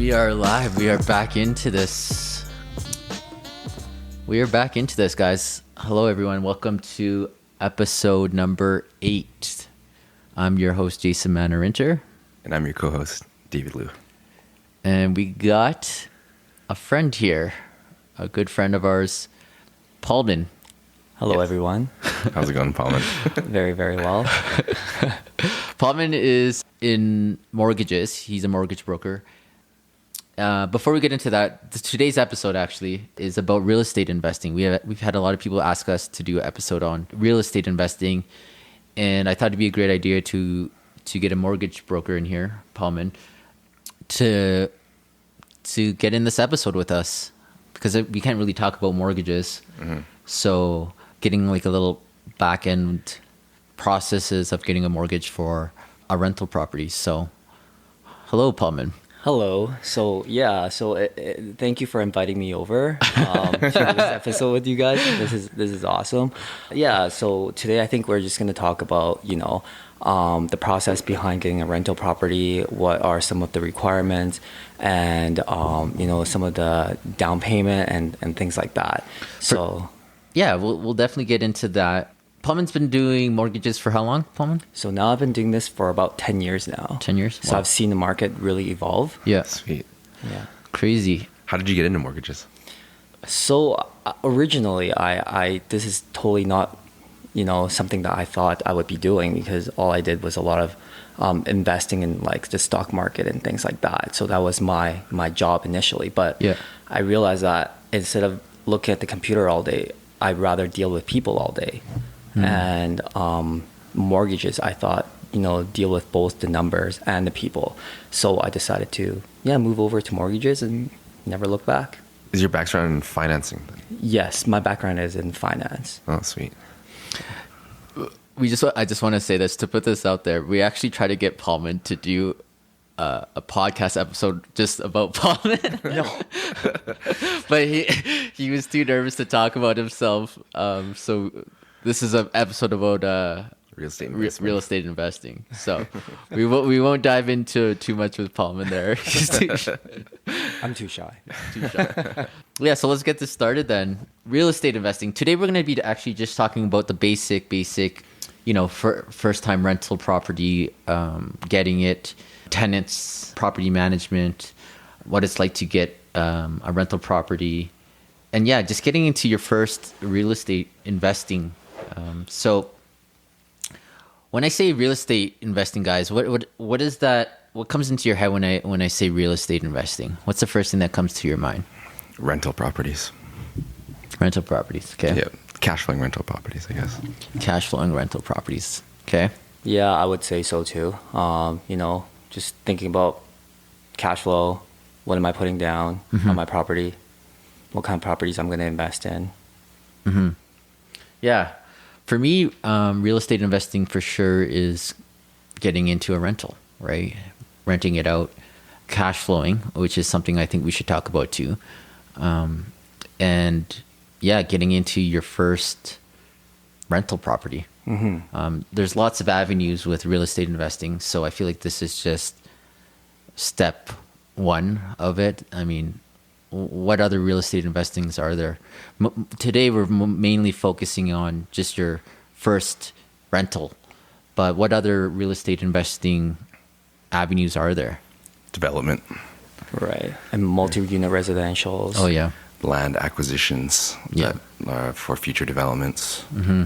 We are live. We are back into this. Guys. Hello, everyone. Welcome to episode number 8. I'm your host, Jason Manarinter. And I'm your co-host, David Liu. And we got a friend here, a good friend of ours, Paulman. Hello, everyone. How's it going, Paulman? Very, very well. Paulman is in mortgages. He's a mortgage broker. Before we get into that, today's episode actually is about real estate investing. We've had a lot of people ask us to do an episode on real estate investing, and I thought it'd be a great idea to get a mortgage broker in here, Paulman, to get in this episode with us, because we can't really talk about mortgages. Mm-hmm. So getting like a little back end processes of getting a mortgage for a rental property. So hello, Paulman. Hello. So thank you for inviting me over to this episode with you guys. This is awesome. Yeah. So today I think we're just going to talk about the process behind getting a rental property. What are some of the requirements, and some of the down payment and things like that. So yeah, we'll definitely get into that. Paulman's been doing mortgages for how long, Paulman? So now I've been doing this for about 10 years now. 10 years? So Wow. I've seen the market really evolve. Yeah. Sweet. Yeah. Crazy. How did you get into mortgages? So originally, I this is totally not, something that I thought I would be doing, because all I did was a lot of investing in like the stock market and things like that. So that was my job initially. But Yeah. I realized that instead of looking at the computer all day, I'd rather deal with people all day. And mortgages, I thought, deal with both the numbers and the people. So I decided to, move over to mortgages and never look back. Is your background in financing? Yes, my background is in finance. Oh, sweet. I just want to say this, to put this out there. We actually tried to get Paulman to do a podcast episode just about Paulman. No. But he was too nervous to talk about himself. So this is an episode about real estate investing. So we won't dive into too much with Paulman there. I'm too shy. Yeah, so let's get this started then. Real estate investing. Today we're going to be actually just talking about the basic, for first-time rental property, getting it, tenants, property management, what it's like to get a rental property, and just getting into your first real estate investing. So when I say real estate investing, guys, what is that? What comes into your head when I say real estate investing? What's the first thing that comes to your mind? Rental properties. Rental properties, okay. Yeah, cash flowing rental properties, I guess. Cash flowing rental properties, okay. Yeah, I would say so too. Just thinking about cash flow. What am I putting down on my property? What kind of properties I'm going to invest in? Mm-hmm. Yeah. For me, real estate investing for sure is getting into a rental, right? Renting it out, cash flowing, which is something I think we should talk about too. Getting into your first rental property. Mm-hmm. There's lots of avenues with real estate investing, so I feel like this is just step one of it. I mean, what other real estate investings are there? Today we're mainly focusing on just your first rental, but what other real estate investing avenues are there? Development. Right. And multi-unit residentials. Oh yeah. Land acquisitions. Yeah. For future developments. Mm-hmm.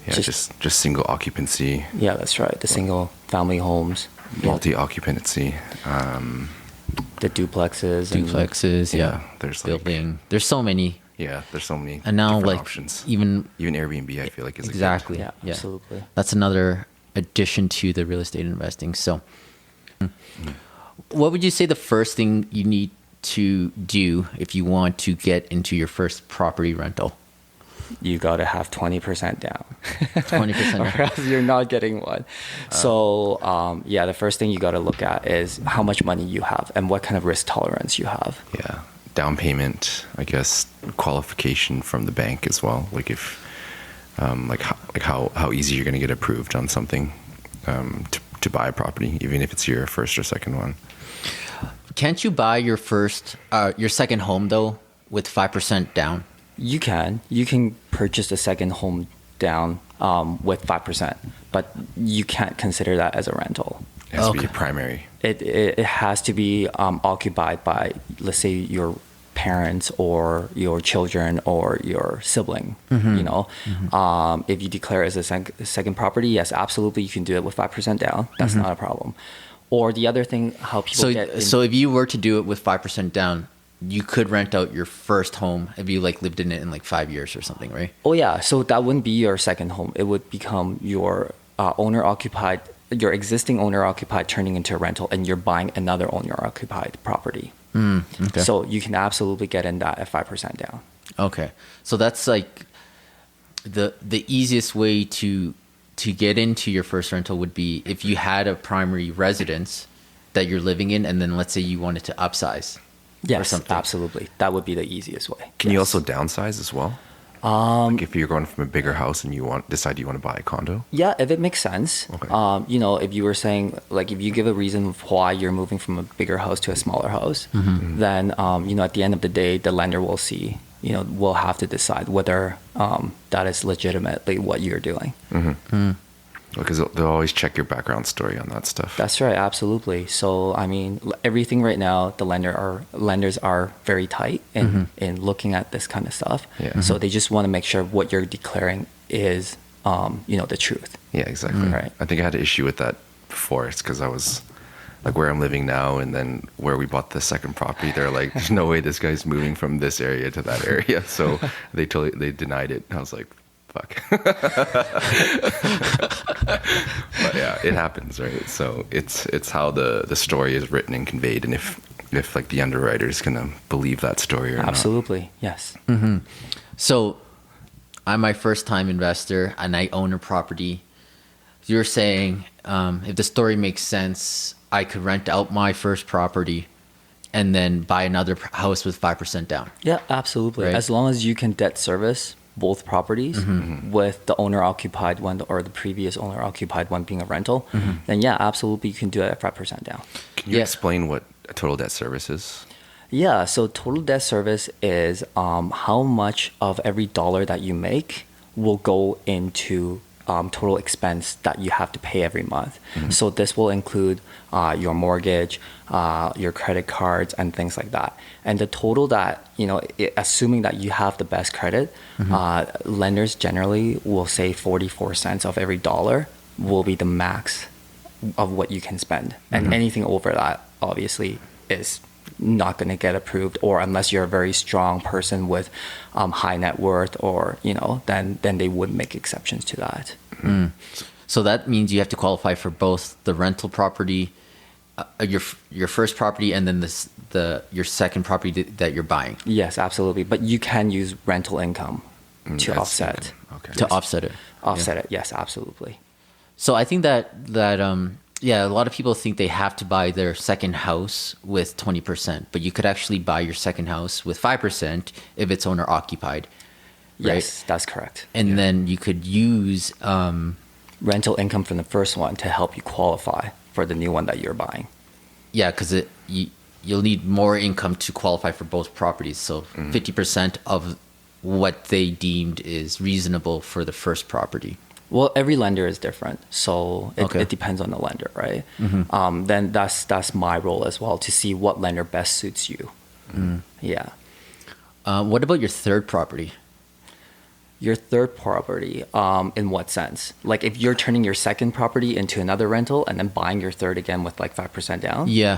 Just single occupancy. Yeah, that's right. The single family homes. Multi-occupancy. The duplexes. There's building. There's so many. Yeah, there's so many. And now, different options. even Airbnb, I feel like is exactly. Yeah, absolutely. That's another addition to the real estate investing. So, what would you say the first thing you need to do if you want to get into your first property rental? You got to have 20% down. 20%. Or else you're not getting one. So, the first thing you got to look at is how much money you have and what kind of risk tolerance you have. Yeah. Down payment, I guess, qualification from the bank as well. Like if, how easy you're going to get approved on something to buy a property, even if it's your first or second one. Can't you buy your second home though with 5% down? You can purchase a second home down with 5%, but you can't consider that as a rental. It has to be a primary. It has to be occupied by, let's say, your parents or your children or your sibling. You know, if you declare it as a second property, yes, absolutely, you can do it with 5% down. That's not a problem. Or the other thing, how people So if you were to do it with 5% down, you could rent out your first home if you like lived in it in like 5 years or something, right? Oh yeah, so that wouldn't be your second home. It would become your owner occupied, your existing owner occupied turning into a rental, and you're buying another owner occupied property. Okay. So you can absolutely get in that at 5% down. Okay. So that's like the easiest way to get into your first rental would be if you had a primary residence that you're living in, and then let's say you wanted to upsize. Or Yes, something. absolutely. That would be the easiest way. Can you also downsize as well? Like if you're going from a bigger house and you decide you want to buy a condo? Yeah, if it makes sense. Okay. You know, if you were saying, like, if you give a reason of why you're moving from a bigger house to a smaller house, then, you know, at the end of the day, the lender will see, you know, will have to decide whether that is legitimately what you're doing. Because they'll always check your background story on that stuff. That's right, absolutely. So, I mean, everything right now, the lenders are very tight in looking at this kind of stuff. Yeah. So they just want to make sure what you're declaring is, you know, the truth. Yeah, exactly. Right. I think I had an issue with that before. It's because I was like where I'm living now, and then where we bought the second property. They're like, "There's no way this guy's moving from this area to that area." So they denied it. I was like, "Fuck." But yeah, it happens, right? So it's how the story is written and conveyed, and if like the underwriter is gonna believe that story or Absolutely, yes. So I'm my first time investor and I own a property. You're saying if the story makes sense, I could rent out my first property and then buy another house with 5% down. Yeah, absolutely. Right. As long as you can debt service both properties with the owner occupied one or the previous owner occupied one being a rental, then yeah, absolutely you can do it at 5% down. Can you Yeah. explain what a total debt service is? Yeah, so total debt service is how much of every dollar that you make will go into total expense that you have to pay every month. So this will include your mortgage, your credit cards, and things like that. And the total that, you know, assuming that you have the best credit, lenders generally will say 44 cents of every dollar will be the max of what you can spend. And anything over that, obviously, is not going to get approved, or unless you're a very strong person with high net worth, or, you know, then they would make exceptions to that. So that means you have to qualify for both the rental property, your first property, and then your second property that you're buying. Yes, absolutely. But you can use rental income to That's offset. income. Okay. To offset it. Offset it. Yes, absolutely. So I think that yeah, a lot of people think they have to buy their second house with 20%, but you could actually buy your second house with 5% if it's owner occupied. Right? Yes, that's correct. And then you could use Rental income from the first one to help you qualify for the new one that you're buying. yeah, because you'll need more income to qualify for both properties. So 50% of what they deemed is reasonable for the first property. Well, every lender is different, so Okay. it depends on the lender, right? Then that's my role as well, to see what lender best suits you. Yeah. What about your third property? Your third property, in what sense? Like if you're turning your second property into another rental and then buying your third again with like 5% down? Yeah.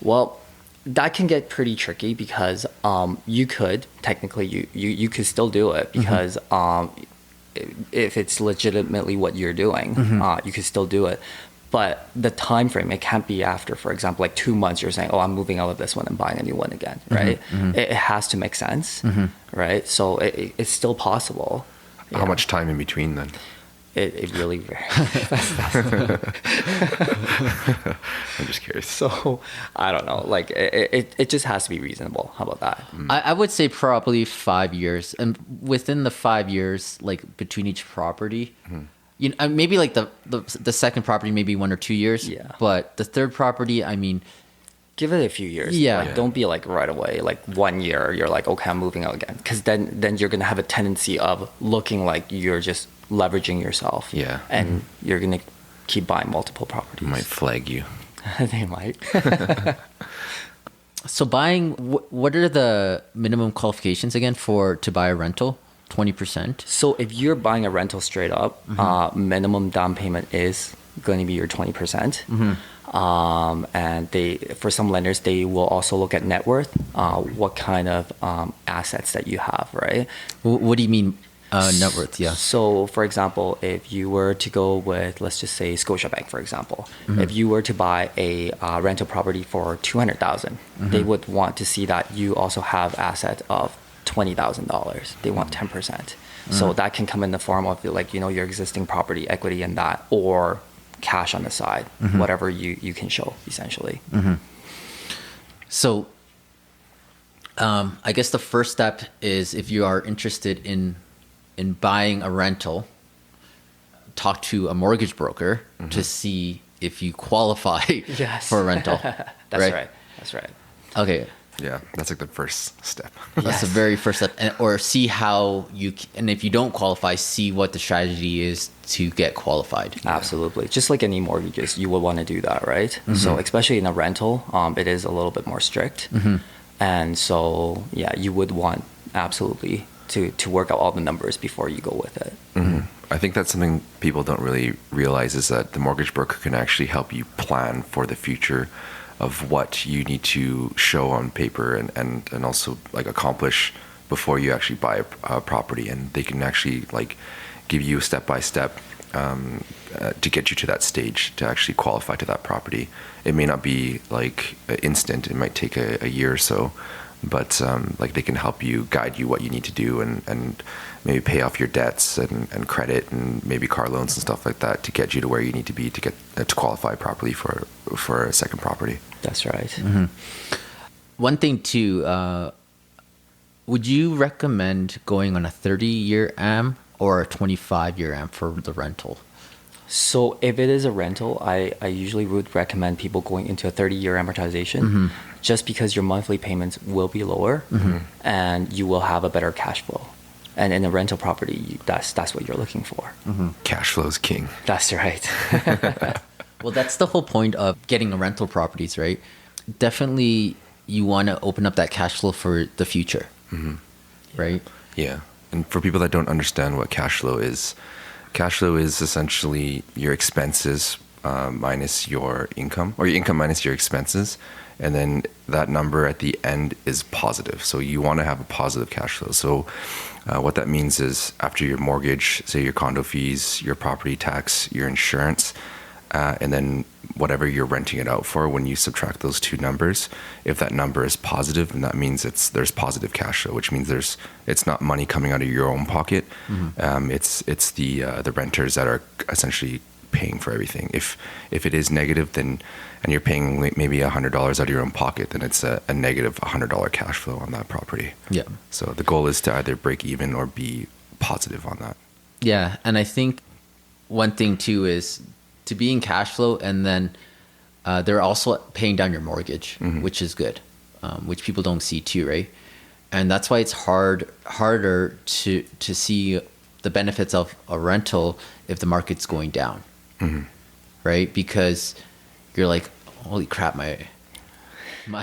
Well, that can get pretty tricky because you could, technically, you could still do it because if it's legitimately what you're doing, you could still do it. But the time frame, it can't be after, for example, like 2 months, you're saying, oh, I'm moving out of this one and buying a new one again, right? It has to make sense, right? So it's still possible. How Yeah. much time in between then? It really varies. I'm just curious. So I don't know. Like it just has to be reasonable. How about that? I would say probably 5 years. And within the 5 years, like between each property, you know, maybe like the second property, maybe 1 or 2 years. Yeah. But the third property, I mean, give it a few years. Yeah. Like, don't be like right away, like 1 year, you're like, okay, I'm moving out again. Because then you're going to have a tendency of looking like you're just leveraging yourself. Yeah. And you're going to keep buying multiple properties. Might flag you. They might. So buying, what are the minimum qualifications again to buy a rental? 20%? So if you're buying a rental straight up, minimum down payment is going to be your 20%. And for some lenders, they will also look at net worth, what kind of assets that you have, right? What do you mean net worth? Yeah. So, for example, if you were to go with, let's just say Scotiabank, for example, if you were to buy a rental property for $200,000, they would want to see that you also have assets of $20,000. They want 10%. So that can come in the form of like, your existing property equity in that, or cash on the side, whatever you can show essentially. So I guess the first step is, if you are interested in buying a rental, talk to a mortgage broker to see if you qualify for a rental. That's right. Okay. Yeah, that's like the first step. That's the very first step. Or see how and if you don't qualify, see what the strategy is to get qualified. Absolutely. Just like any mortgages, you would want to do that, right? So especially in a rental, it is a little bit more strict. And so, yeah, you would want absolutely to work out all the numbers before you go with it. I think that's something people don't really realize, is that the mortgage broker can actually help you plan for the future of what you need to show on paper and also like accomplish before you actually buy a property. And they can actually like give you step by step to get you to that stage to actually qualify to that property. It may not be like instant. It might take a year or so, but like they can help you, guide you what you need to do, and maybe pay off your debts and credit and maybe car loans and stuff like that to get you to where you need to be to get to qualify properly for a second property. That's right. One thing too, would you recommend going on a 30-year AM or a 25-year AM for the rental? So if it is a rental, I usually would recommend people going into a 30-year amortization, just because your monthly payments will be lower and you will have a better cash flow. And in a rental property, that's what you're looking for. Cash flow is king. That's right. Well, that's the whole point of getting a rental properties, right? Definitely you want to open up that cash flow for the future, right? Yeah. And for people that don't understand what cash flow is essentially your expenses minus your income, or your income minus your expenses. And then that number at the end is positive. So you want to have a positive cash flow. So what that means is, after your mortgage, say your condo fees, your property tax, your insurance, and then whatever you're renting it out for, when you subtract those two numbers, if that number is positive, then that means there's positive cash flow, which means it's not money coming out of your own pocket. It's the renters that are essentially paying for everything. If it is negative, then, and you're paying maybe $100 out of your own pocket, then it's a negative $100 cash flow on that property. Yeah. So the goal is to either break even or be positive on that. Yeah, and I think one thing too is to be in cash flow, and then they're also paying down your mortgage, which is good, which people don't see too, right? And that's why it's harder to see the benefits of a rental if the market's going down, right? Because you're like, holy crap, my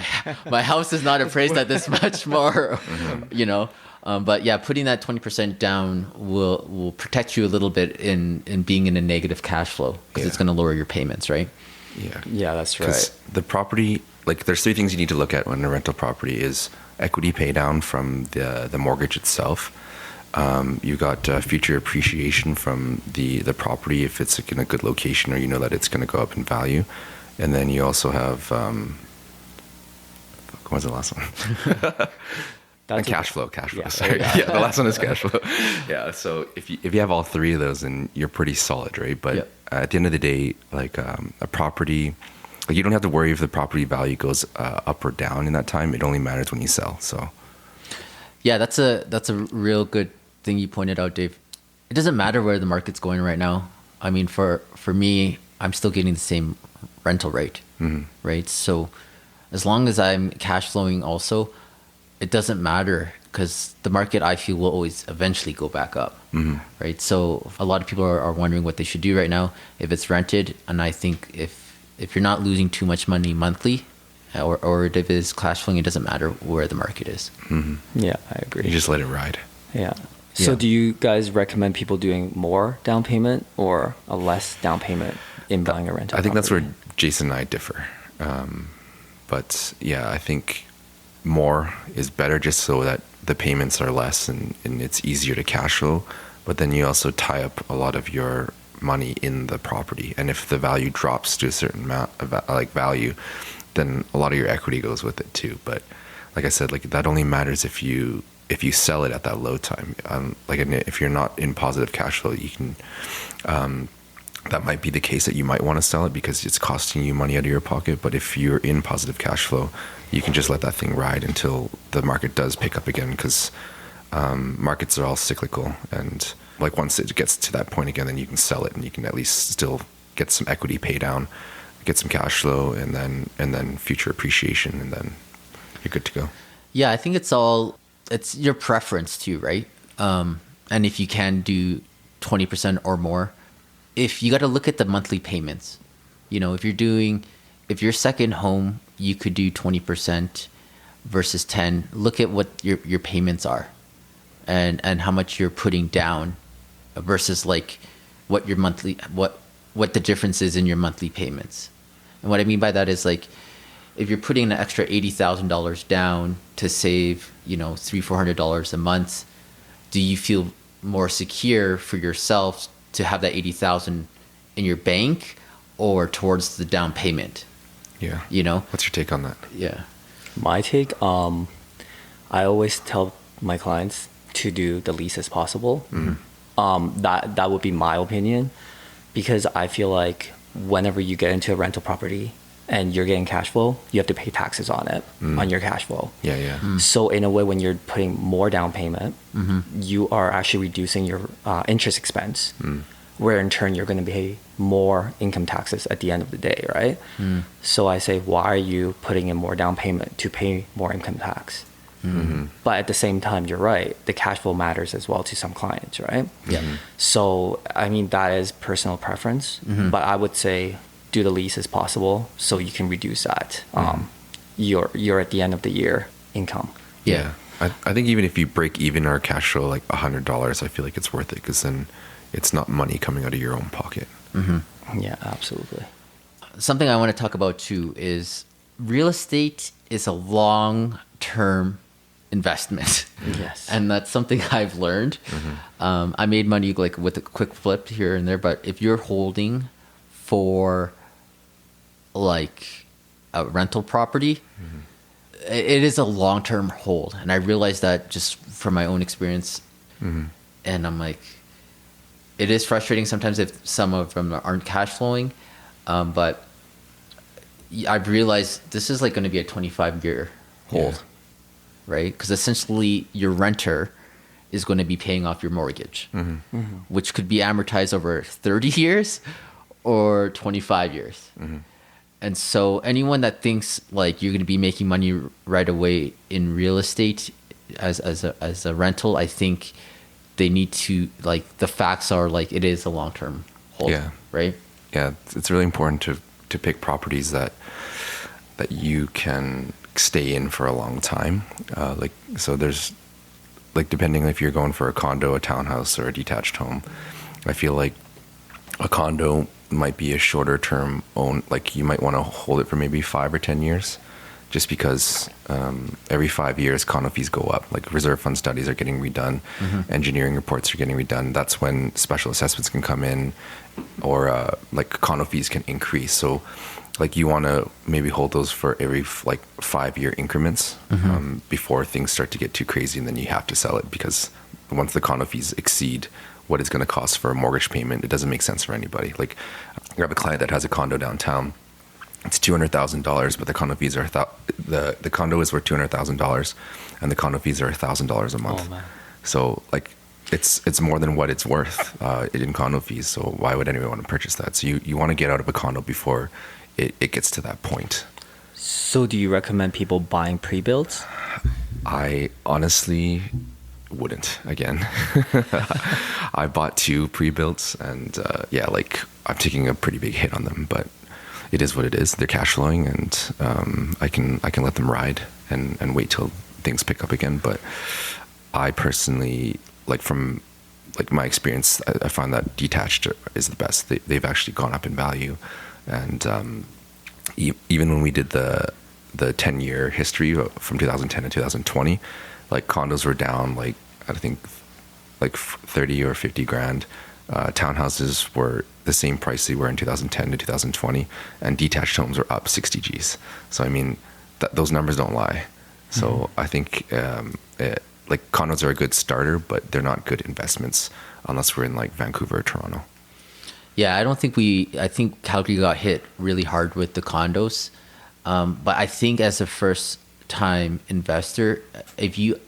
house is not appraised at this much more, you know. But yeah, putting that 20% down will protect you a little bit in being in a negative cash flow, because it's going to lower your payments, right? Yeah, that's right. Because the property, like, there's three things you need to look at when a rental property is equity pay down from the mortgage itself. You got future appreciation from the property if it's in a good location, or you know that it's going to go up in value. And then you also have what's the last one? And cash flow. Yeah, Sorry, the last one is cash flow. Yeah, so if you have all three of those, then you're pretty solid, right? But at the end of the day, like a property, like, you don't have to worry if the property value goes up or down in that time. It only matters when you sell. So yeah, that's a real good thing you pointed out, Dave. It doesn't matter where the market's going right now. I mean, for me, I'm still getting the same rental rate, right? So as long as I'm cash flowing also, it doesn't matter because the market, I feel, will always eventually go back up, right? So a lot of people are wondering what they should do right now if it's rented. And I think if you're not losing too much money monthly, or if it's cash flowing, it doesn't matter where the market is. Yeah, I agree. You just let it ride. Yeah. So do you guys recommend people doing more down payment or a less down payment in buying a rental? I think that's where Jason and I differ. But yeah, I think more is better just so that the payments are less and it's easier to cash flow. But then you also tie up a lot of your money in the property. And if the value drops to a certain amount of value, then a lot of your equity goes with it too. But like I said, like that only matters if you sell it at that low time. Like if you're not in positive cash flow, you can, that might be the case that you might want to sell it because it's costing you money out of your pocket. But if you're in positive cash flow, you can just let that thing ride until the market does pick up again, because markets are all cyclical. And like once it gets to that point again, then you can sell it and you can at least still get some equity pay down, get some cash flow, and then future appreciation, and then you're good to go. Yeah, I think it's your preference too, right? And if you can do 20% or more, if you got to look at the monthly payments, if your second home, you could do 20% versus 10. Look at what your payments are, and how much you're putting down versus like what your monthly what the difference is in your monthly payments. And what I mean by that is like, if you're putting an extra $80,000 down to save, $300-400 a month, do you feel more secure for yourself to have that $80,000 in your bank or towards the down payment? Yeah. What's your take on that? Yeah. My take, I always tell my clients to do the least as possible. That would be my opinion, because I feel like whenever you get into a rental property and you're getting cash flow, you have to pay taxes on it, on your cash flow. Yeah. So in a way, when you're putting more down payment, you are actually reducing your interest expense, where in turn you're going to pay more income taxes at the end of the day, right? So I say, why are you putting in more down payment to pay more income tax? But at the same time, you're right, the cash flow matters as well to some clients, right? Yeah. So I mean, that is personal preference, but I would say do the least as possible so you can reduce that your at the end of the year income. Yeah. I think even if you break even or cash flow like $100, I feel like it's worth it, because then it's not money coming out of your own pocket. Yeah, absolutely. Something I want to talk about too is real estate is a long-term investment. Yes. And that's something I've learned. I made money like with a quick flip here and there, but if you're holding for like a rental property, it is a long-term hold. And I realized that just from my own experience. And I'm like, it is frustrating sometimes if some of them aren't cash flowing. But I've realized this is like going to be a 25-year hold, right? Because essentially your renter is going to be paying off your mortgage, which could be amortized over 30 years or 25 years. And so anyone that thinks like you're going to be making money right away in real estate as a rental, I think they need to, like, the facts are like it is a long-term hold, right? Yeah, it's really important to pick properties that you can stay in for a long time. So there's, like, depending if you're going for a condo, a townhouse, or a detached home, I feel like a condo might be a shorter term own. Like, you might want to hold it for maybe 5 or 10 years, just because every 5 years condo fees go up. Like, reserve fund studies are getting redone, engineering reports are getting redone. That's when special assessments can come in, or like condo fees can increase. So like, you want to maybe hold those for every 5-year increments before things start to get too crazy, and then you have to sell it, because once the condo fees exceed what it's going to cost for a mortgage payment, it doesn't make sense for anybody. Like, I have a client that has a condo downtown. It's $200,000, but the condo fees are the condo is worth $200,000, and the condo fees are $1,000 a month. Oh, man. So like, it's more than what it's worth in condo fees. So why would anyone want to purchase that? So you want to get out of a condo before it gets to that point. So do you recommend people buying pre-builds? I honestly wouldn't again. I bought 2 pre-builts, and yeah, like I'm taking a pretty big hit on them, but it is what it is. They're cash flowing, and I can let them ride and wait till things pick up again. But I personally, like from like my experience, I find that detached is the best. They've actually gone up in value, and even when we did the 10-year history from 2010 to 2020, like condos were down like I think like 30 or 50 grand. Townhouses were the same price they were in 2010 to 2020, and detached homes were up 60 Gs. So I mean, those numbers don't lie. So I think like condos are a good starter, but they're not good investments unless we're in like Vancouver or Toronto. Yeah, I think Calgary got hit really hard with the condos. But I think as a first time investor, if you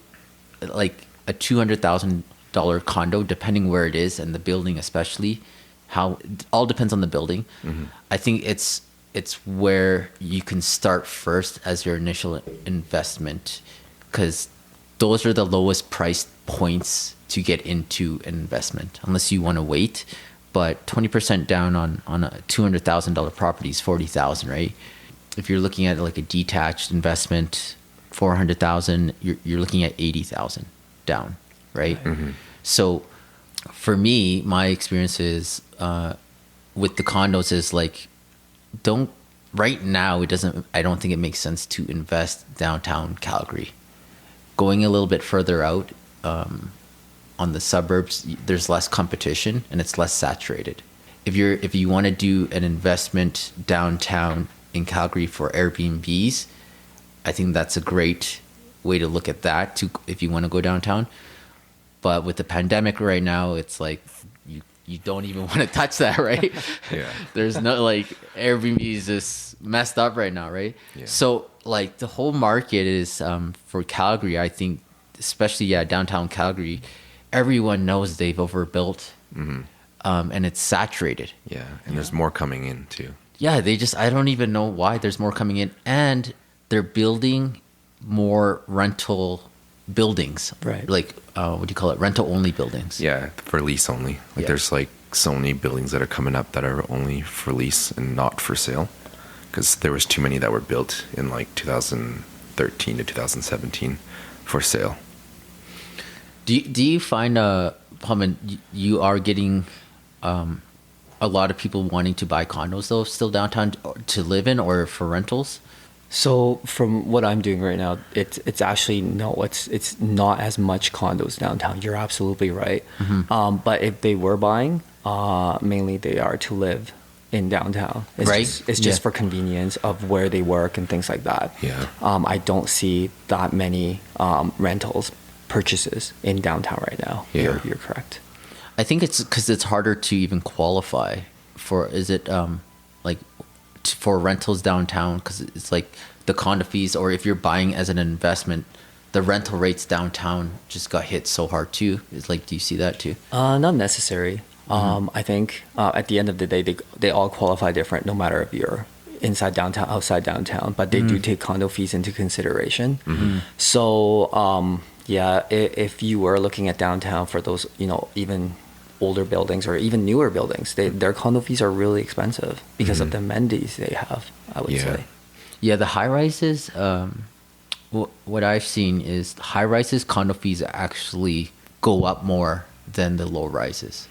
like a $200,000 condo, depending where it is and the building, especially, how it all depends on the building. I think it's where you can start first as your initial investment, because those are the lowest price points to get into an investment, unless you want to wait. But 20% down on a $200,000 property is $40,000, right? If you're looking at like a detached investment, $400,000, you're looking at $80,000 down, right? So for me, my experience is with the condos is like, right now I don't think it makes sense to invest downtown Calgary. Going a little bit further out on the suburbs, there's less competition and it's less saturated. If you want to do an investment downtown in Calgary for Airbnbs, I think that's a great way to look at that if you want to go downtown. But with the pandemic right now, it's like you don't even want to touch that, right? Yeah. There's no like Airbnb is just messed up right now, right? Yeah. So like the whole market is for Calgary, I think, especially downtown Calgary, everyone knows they've overbuilt, and it's saturated. Yeah, and there's more coming in too. Yeah, I don't even know why there's more coming in, and they're building more rental buildings, Right? Like what do you call it? Rental only buildings. Yeah, for lease only. Like there's like so many buildings that are coming up that are only for lease and not for sale, because there was too many that were built in like 2013 to 2017 for sale. Do you find, Paulman, you are getting a lot of people wanting to buy condos though, still downtown to live in or for rentals? So from what I'm doing right now, it's actually it's not as much condos downtown. You're absolutely right. But if they were buying, mainly they are to live in downtown. It's just for convenience of where they work and things like that. Yeah. I don't see that many rentals purchases in downtown right now. Yeah. You're correct. I think it's because it's harder to even qualify for. Is it for rentals downtown? Because it's like the condo fees, or if you're buying as an investment, the rental rates downtown just got hit so hard too. It's like, do you see that too? Not necessary. I think at the end of the day, they all qualify different, no matter if you're inside downtown, outside downtown. But they do take condo fees into consideration. So if you were looking at downtown for those, even older buildings or even newer buildings, their condo fees are really expensive because of the amenities they have, I would say. Yeah, the high rises. What I've seen is high rises condo fees actually go up more than the low rises.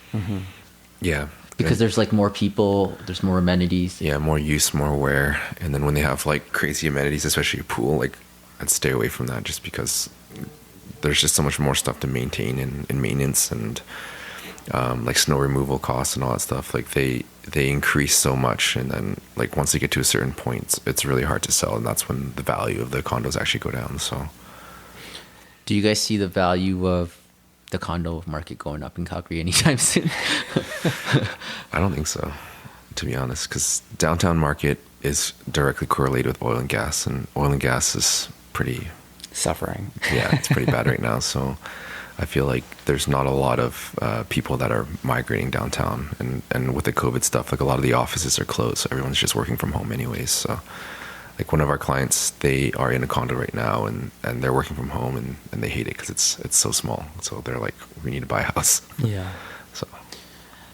Yeah. Because there's like more people, there's more amenities. Yeah, more use, more wear. And then when they have like crazy amenities, especially a pool, like I'd stay away from that just because there's just so much more stuff to maintain and maintenance and like snow removal costs and all that stuff. Like they increase so much, and then like once they get to a certain point, it's really hard to sell, and that's when the value of the condos actually go down. So do you guys see the value of the condo market going up in Calgary anytime soon? I don't think so, to be honest, because downtown market is directly correlated with oil and gas is pretty Suffering. Yeah, it's pretty bad right now. So I feel like there's not a lot of people that are migrating downtown, and with the COVID stuff, like a lot of the offices are closed, so everyone's just working from home anyways. So like one of our clients, they are in a condo right now, and they're working from home, and they hate it because it's so small. So they're like, we need to buy a house. Yeah. So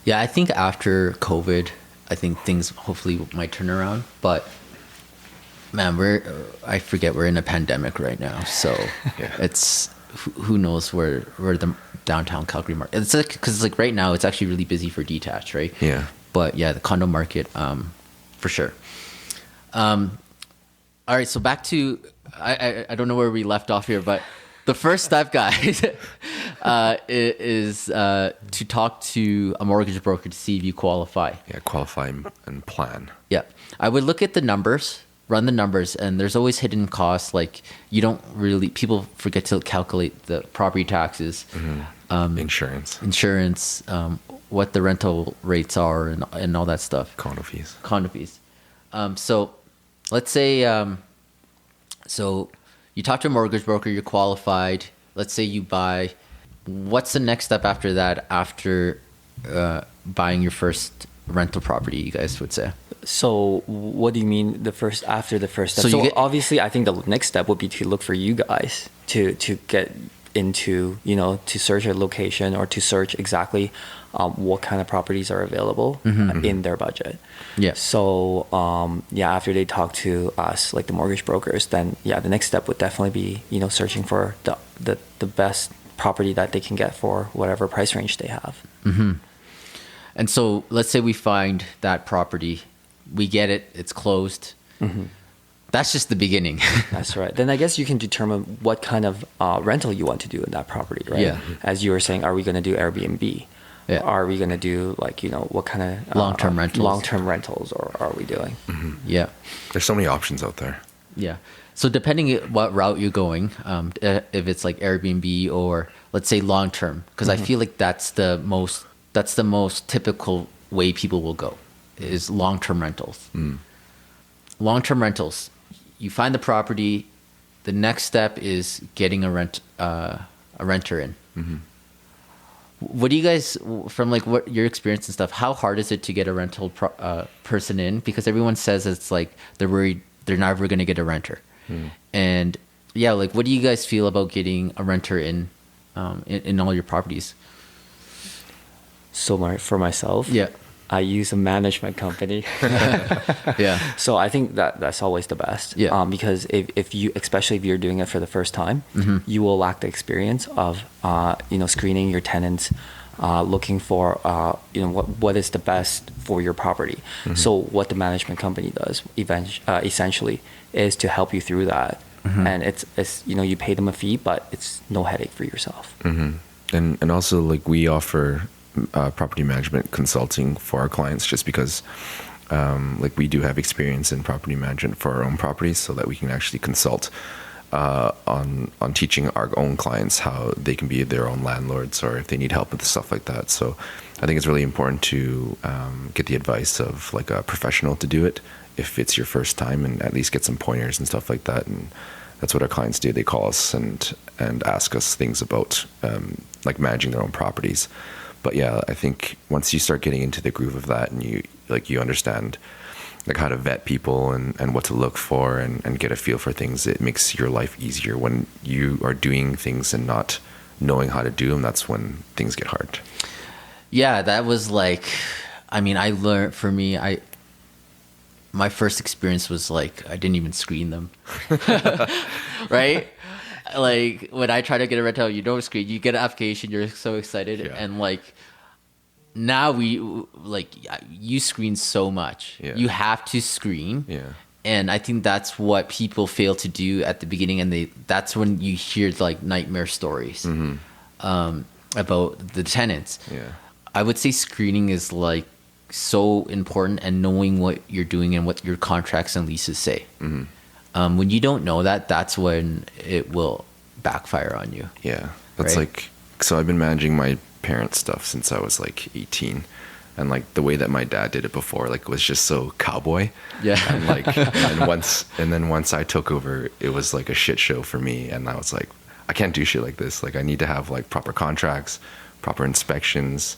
Yeah, I think after COVID, I think things hopefully might turn around. But man, I forget we're in a pandemic right now, so Yeah. it's who knows where the downtown Calgary market. It's like because like right now it's actually really busy for detached, right? yeah. But yeah, the condo market, for sure. All right, so back to I don't know where we left off here, but the first step, guys, is to talk to a mortgage broker to see if you qualify. Yeah, qualify and plan. Yeah, I would look at the numbers, run the numbers, and there's always hidden costs. Like people forget to calculate the property taxes, Insurance, what the rental rates are, and all that stuff. condo fees. Condo fees. So let's say, so you talk to a mortgage broker, you're qualified. Let's say you buy. What's the next step after that? After buying your first rental property, you guys would say. So what do you mean after the first step? So So, you obviously, I think the next step would be to look for you guys to get into, to search a location or to search exactly what kind of properties are available in their budget. Yeah. So after they talk to us, like the mortgage brokers, then the next step would definitely be, searching for the best property that they can get for whatever price range they have. And so let's say we find that property, we get it, it's closed. That's just the beginning. That's right. Then I guess you can determine what kind of rental you want to do in that property, right? Yeah. As you were saying, are we going to do Airbnb? Yeah. Are we going to do what kind of Long-term rentals. Long-term rentals, or are we doing? Yeah. There's so many options out there. Yeah. So depending on what route you're going, if it's like Airbnb or let's say long term, because I feel like that's the most typical way people will go is long term rentals. Long term rentals. You find the property. The next step is getting a renter in. What do you guys, from like what your experience and stuff, how hard is it to get a rental person in? Because everyone says it's like they're worried they're never going to get a renter. And yeah, like what do you guys feel about getting a renter in all your properties? So for myself, Yeah. I use a management company. Yeah. So I think that's always the best. Yeah. Because if you, especially if you're doing it for the first time, you will lack the experience of screening your tenants, looking for what is the best for your property. So what the management company does essentially is to help you through that. And it's you pay them a fee, but it's no headache for yourself. And also, like, we offer property management consulting for our clients just because like we do have experience in property management for our own properties, so that we can actually consult on teaching our own clients how they can be their own landlords, or if they need help with stuff like that. So I think it's really important to get the advice of like a professional to do it if it's your first time, and at least get some pointers and stuff like that. And that's what our clients do. They call us and ask us things about like managing their own properties. But yeah, I think once you start getting into the groove of that, and you understand like how to vet people and what to look for and get a feel for things, it makes your life easier. When you are doing things and not knowing how to do them, that's when things get hard. Yeah, that was like, I mean, I learned, for me, my first experience was like, I didn't even screen them. Right? Like when I try to get a rental, you don't screen, you get an application, you're so excited. Yeah. And like, now you screen so much. Yeah. You have to screen. Yeah. And I think that's what people fail to do at the beginning. And that's when you hear like nightmare stories about the tenants. Yeah. I would say screening is like so important, and knowing what you're doing and what your contracts and leases say. When you don't know that, that's when it will backfire on you. Yeah. That's right? like, so I've been managing my parents' stuff since I was like 18. And like the way that my dad did it before, like, was just so cowboy. Yeah. And like, and then once I took over, it was like a shit show for me. And I was like, I can't do shit like this. Like, I need to have like proper contracts, proper inspections,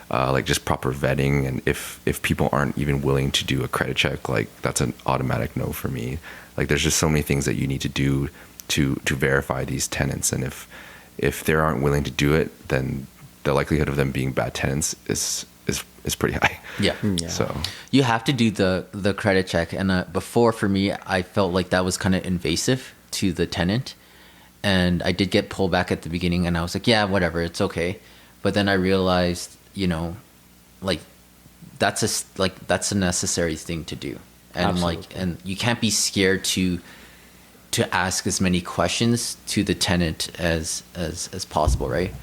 like just proper vetting. And if people aren't even willing to do a credit check, like that's an automatic no for me. Like there's just so many things that you need to do to verify these tenants, and if they aren't willing to do it, then the likelihood of them being bad tenants is pretty high. Yeah. Yeah. So You have to do the credit check, and before, for me, I felt like that was kind of invasive to the tenant, and I did get pulled back at the beginning, and I was like, yeah, whatever, it's okay. But then I realized, like that's a necessary thing to do, and Absolutely. and you can't be scared to ask as many questions to the tenant as possible, right?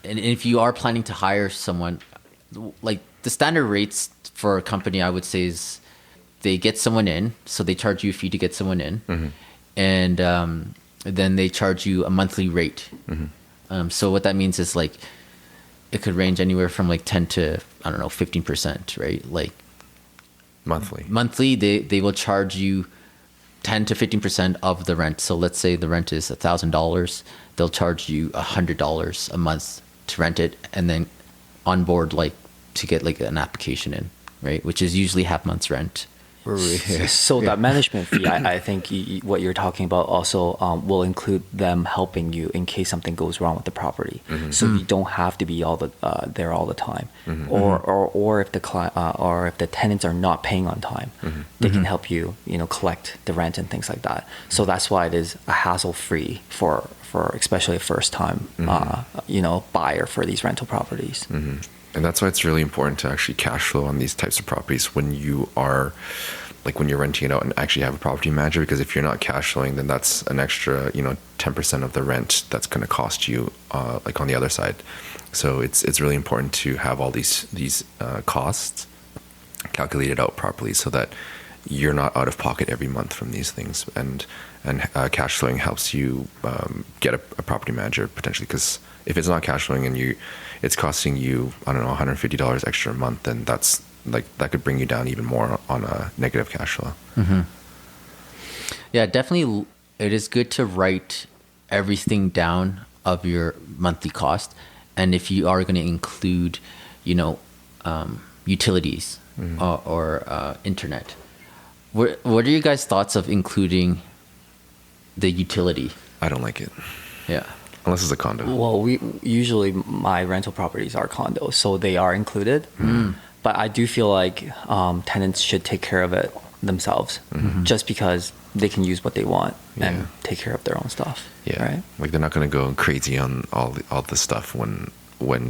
And if you are planning to hire someone, like the standard rates for a company, I would say is they get someone in, so they charge you a fee to get someone in, and then they charge you a monthly rate. So what that means is like it could range anywhere from like 10 to, I don't know, 15%, right? Like monthly, they will charge you 10 to 15% of the rent. So let's say the rent is $1,000, they'll charge you $100 a month to rent it, and then on board like to get like an application in, right? Which is usually half month's rent. So that management fee, I think what you're talking about also will include them helping you in case something goes wrong with the property. So you don't have to be there all the time, or if the or if the tenants are not paying on time, they can help you, collect the rent and things like that. So that's why it is a hassle free for especially a first time buyer for these rental properties. And that's why it's really important to actually cash flow on these types of properties when you are, like when you're renting it out and actually have a property manager, because if you're not cash flowing, then that's an extra, 10% of the rent that's going to cost you, like on the other side. So it's really important to have all these costs calculated out properly so that you're not out of pocket every month from these things. And cash flowing helps you get a property manager potentially, because if it's not cash flowing and it's costing you, I don't know, $150 extra a month, then that's like that could bring you down even more on a negative cash flow. Yeah, definitely. It is good to write everything down of your monthly cost, and if you are going to include, utilities or internet, what are you guys' thoughts of including the utility? I don't like it. Yeah. Unless it's a condo. Well, usually my rental properties are condos, so they are included. But I do feel like tenants should take care of it themselves, just because they can use what they want and take care of their own stuff. Yeah, right. Like they're not going to go crazy on all the stuff when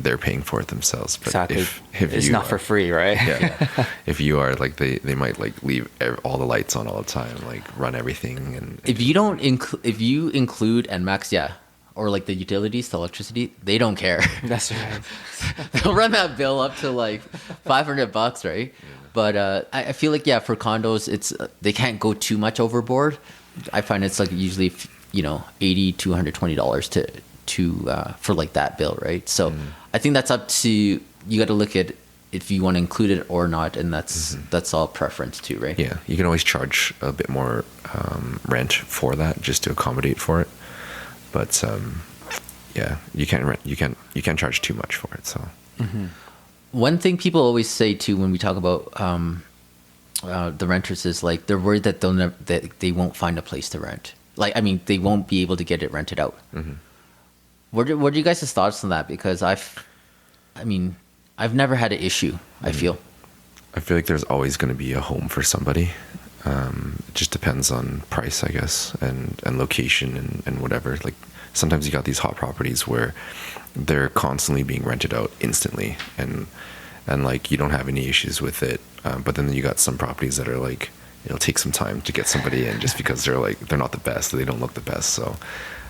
they're paying for it themselves. But Exactly. If it's you not are, for free, right? Yeah. If you are like they might like leave all the lights on all the time, like run everything, and If you don't if you include and max, or like the utilities, the electricity, they don't care. That's right. They'll run that bill up to like $500, right? But I feel like for condos, it's they can't go too much overboard. I find it's like usually $80 to $120 to for like that bill, right? So I think that's up to you. Got to look at if you want to include it or not, and that's all preference too, right? yeah, you can always charge a bit more rent for that just to accommodate for it. But you can't charge too much for it. So One thing people always say too when we talk about the renters is like they're worried that that they won't find a place to rent. Like, I mean, they won't be able to get it rented out. What are you guys' thoughts on that? Because I've never had an issue. I feel like there's always going to be a home for somebody. It just depends on price, I guess, and location and whatever. Like sometimes you got these hot properties where they're constantly being rented out instantly, and like you don't have any issues with it. But then you got some properties that are like it'll take some time to get somebody in just because they're not the best, they don't look the best. So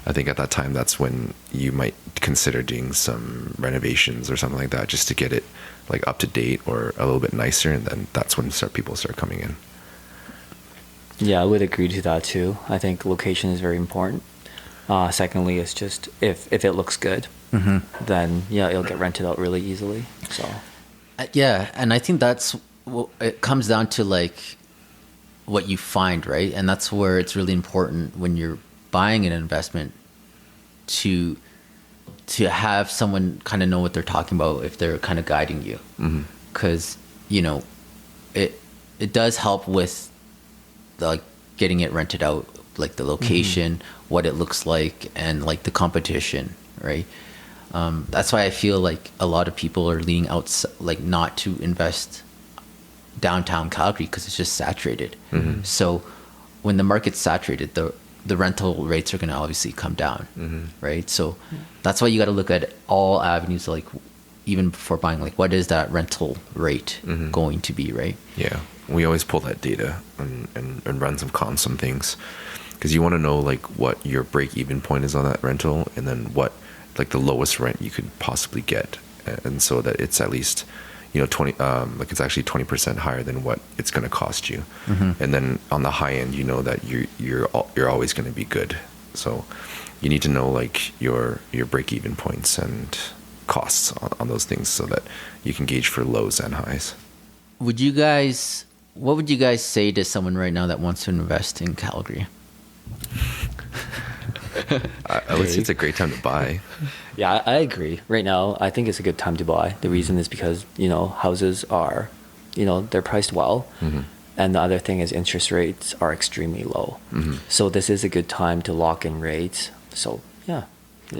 I think at that time that's when you might consider doing some renovations or something like that just to get it like up to date or a little bit nicer, and then that's when people start coming in. Yeah, I would agree to that too. I think location is very important. Secondly, it's just if it looks good, then it'll get rented out really easily. So and I think it comes down to like what you find, right? And that's where it's really important when you're buying an investment to have someone kind of know what they're talking about if they're kind of guiding you, because it does help with getting it rented out, like the location, what it looks like, and like the competition, right? That's why I feel like a lot of people are leaning out, like not to invest downtown Calgary because it's just saturated. So when the market's saturated, the rental rates are going to obviously come down, right? So that's why you got to look at all avenues, like even before buying, like what is that rental rate going to be, right? Yeah, we always pull that data and run some comps, some things, because you want to know like what your break-even point is on that rental, and then what like the lowest rent you could possibly get, and so that it's at least 20 like it's actually 20% higher than what it's going to cost you, and then on the high end that you're always going to be good. So you need to know like your break-even points and costs on those things so that you can gauge for lows and highs. What would you guys say to someone right now that wants to invest in Calgary? I would say it's a great time to buy. Yeah, I agree. Right now, I think it's a good time to buy. The reason is because, houses are, they're priced well. And the other thing is interest rates are extremely low. So this is a good time to lock in rates. So, yeah.